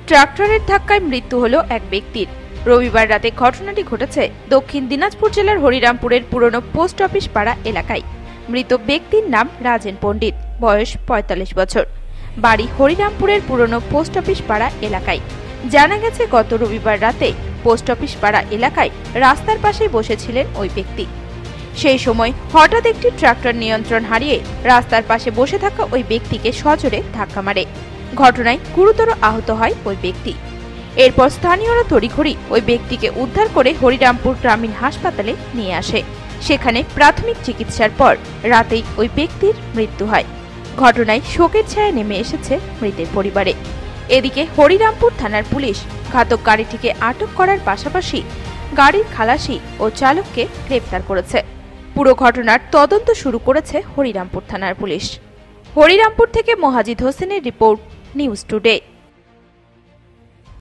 ট্রাক্টরের ধাক্কায় মৃত্যু হলো এক ব্যক্তির। রবিবার রাতে ঘটনাটি ঘটেছে দক্ষিণ দিনাজপুর জেলার হরিরামপুরের পুরনো পোস্ট অফিস পাড়া এলাকায়। মৃত ব্যক্তির নাম রাজেন পণ্ডিত, বয়স ৪৫ বছর, বাড়ি হরিরামপুরের পুরনো পোস্ট অফিস পাড়া এলাকায়। জানা গেছে, গত রবিবার রাতে পোস্ট অফিস পাড়া এলাকায় রাস্তার পাশে বসেছিলেন ওই ব্যক্তি। সেই সময় হঠাৎ একটি ট্রাক্টর নিয়ন্ত্রণ হারিয়ে রাস্তার পাশে বসে থাকা ওই ব্যক্তিকে সজোরে ধাক্কা মারে। ঘটনায় গুরুতর আহত হয় ওই ব্যক্তি। এরপর স্থানীয়রা তড়িঘড়ি ওই ব্যক্তিকে উদ্ধার করে হরিরামপুর গ্রামীণ হাসপাতালে নিয়ে আসে। সেখানে প্রাথমিক চিকিৎসার পর রাতেই ওই ব্যক্তির মৃত্যু হয়। ঘটনায় শোকের ছায়া নেমে এসেছে মৃতের পরিবারে। এদিকে হরিরামপুর থানার পুলিশ ঘাতক গাড়িটিকে আটক করার পাশাপাশি গাড়ির খালাসি ও চালককে গ্রেফতার করেছে। পুরো ঘটনার তদন্ত শুরু করেছে হরিরামপুর থানার পুলিশ। হরিরামপুর থেকে মহাজিদ হোসেনের রিপোর্ট, নিউজ টুডে।